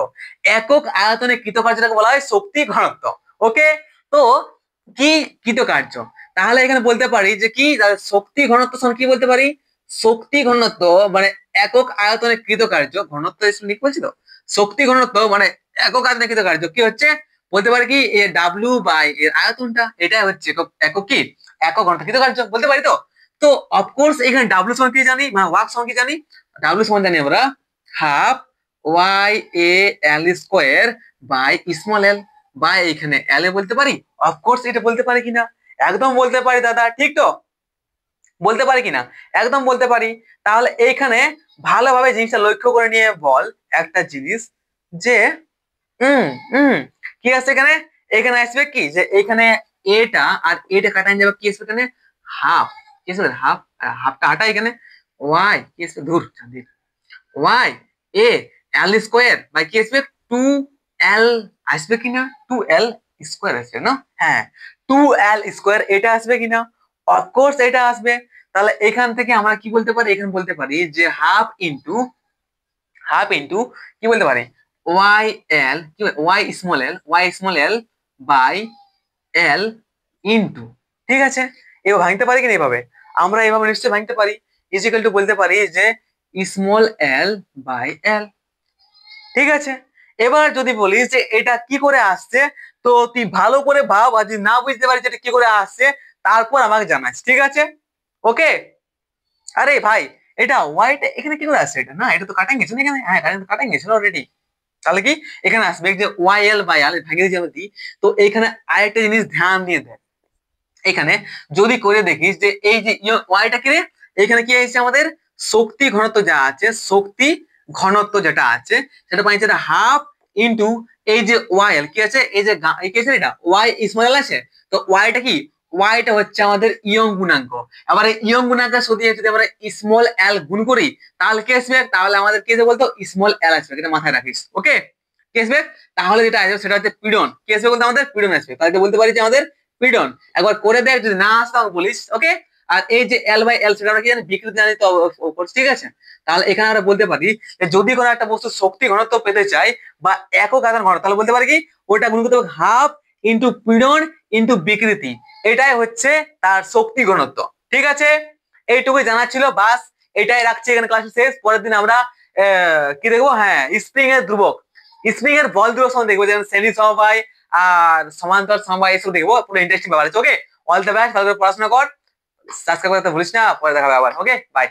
একক আয়তনে কৃতকার্যটাকে বলা হয় শক্তি ঘনত্ব। ওকে, তো কি কৃতকার্য, তাহলে এখানে বলতে পারি যে কি শক্তি ঘনত্ব সমান কি বলতে পারি, শক্তি ঘনত্ব মানে একক আয়তনে কৃতকার্য, ঘনত্ব লিখ বলছি তো, শক্তি ঘনত্ব মানে একক আয়তনে কৃতকার্য কি হচ্ছে, বলতে পারি কি এ ডাব্লিউ বাই এর আয়তনটা, এটা হচ্ছে একক, একক কি একক ঘনত্ব কৃতকার্য, বলতে পারি তো। তো অফকোর্স এখানে ডাব্লিউ সমান কি জানি, মানে ওয়ার্ক সমান কি জানি, ডাব্লিউ সমান জানি আমরা half Y A L square by small L, বা এখানে এল এ বলতে পারি। অফকোর্স এটা বলতে পারি কিনা? একদম বলতে পারি দাদা, ঠিক তো? বলতে পারি কিনা? একদম বলতে পারি। তাহলে এইখানে ভালোভাবে জিনিসটা লক্ষ্য করে নিয়ে বল একটা জিনিস, যে কি আছে এখানে, এখানে আসবে কি, যে এখানে এটা আর এটা কাটাই যাবে, কি আসবে এখানে হাফ, কি আসবে হাফ, হাফটা হাঁটা এখানে ওয়াই, কি আসবে দূর Y A L square by কি আসবে টু এল, আসবে কিনা টু এল স্কোয়ার আসবে না? হ্যাঁ, টু এল স্কোয়ার, এটা আসবে কিনা? অফকোর্স এটা আসবে। তাহলে এখান থেকে আমরা কি বলতে পারি, এখানে বলতে পারি যে হাফ ইন্টু, হাফ ইন্টু কি বলতে পারি ওয়াই এল, কি Y small L by L into, ঠিক আছে? এবার ভাঙতে পারি কিনা এইভাবে? আমরা এইভাবে নিশ্চয়ই ভাঙতে পারি। ইজিক্যাল টু বলতে পারি যে স্মল এল বাই এল। ঠিক আছে? এবার যদি বলিস যে এটা কি করে আসছে, তো তুই ভালো করে ভাব, আর যদি না বুঝতে পারিস এটা কি করে আসছে তারপর আমাকে জানাস। ঠিক আছে? ওকে, আরে ভাই এটা ওয়াইটা এখানে কি করে আসছে, এটা না, এটা তো কাটাই গেছে না এখানে, হ্যাঁ কাটাই গেছে অলরেডি। তাহলে কি এখানে আসবে যে ওয়াই এল বাই এল ভেঙে দিয়েছি আমরা দিই। তো এইখানে আরেকটা জিনিস ধ্যান দিয়ে দেখ, এখানে যদি করে দেখিস যে এই যে ওয়াইটা কি রে, এখানে কি আছে আমাদের শক্তি ঘনত্ব যা আছে, শক্তি ঘনত্ব যেটা আছে সেটা পাইছে হাফ ইন্টু এই যে ওয়াই এল কি আছে, এই যে কি আছে এটা ওয়াই স্মল এল আছে, তো ওয়াইটা কি, ওয়াইটা হচ্ছে আমাদের ইয়ং গুণাঙ্ক। আবার এই ইয়ং গুণাঙ্কের সাথে যদি আমরা স্মল এল গুণ করি তাহলে কি আসবে, তাহলে আমাদের কি আসবে বলতো স্মল এল আসবে, এটা মাথায় রাখিস। ওকে, কি আসবে তাহলে যেটা আসবে সেটা হচ্ছে পীড়ন, কি আসবে বলতে আমাদের পীড়ন আসবে। তাহলে বলতে পারি যে আমাদের পীড়ন একবার করে দেখ, যদি না আসে তখন বলিস, ওকে। আর এই যে এল বাই এল সেটা আমরা কি জানি, বিকৃতি জানি তো, ঠিক আছে। তাহলে এখানে আমরা বলতে পারি যে যদি কোনো একটা বস্তু শক্তি ঘনত্ব পেতে চাই বা একক আধান ঘনত্ব, তাহলে বলতে পারি কি ওটা গুণ করতে হবে হাফ ইন্টু পীড়ন ইন্টু বিকৃতি, এটাই হচ্ছে তার শক্তি ঘনত্ব। ঠিক আছে, এইটুকুই জানা ছিল, বাস এটাই রাখছি এখানে, ক্লাস শেষ। পরের দিন আমরা কি দেখবো, হ্যাঁ স্প্রিং এর ধ্রুবক, স্প্রিং এর বল ধ্রুবক সময় দেখবো, যেমন শ্রেণী সমবায় আর সমান্তর সমবায়, এসব দেখবো, পুরো ইন্টারেস্টিং ব্যাপার আছে। ওকে, অল দ্য বেস্ট, ভালো করে পড়াশোনা কর, সাবস্ক্রাইব করতে ভুলিস না, পরে দেখা হবে আবার। ওকে, বাই।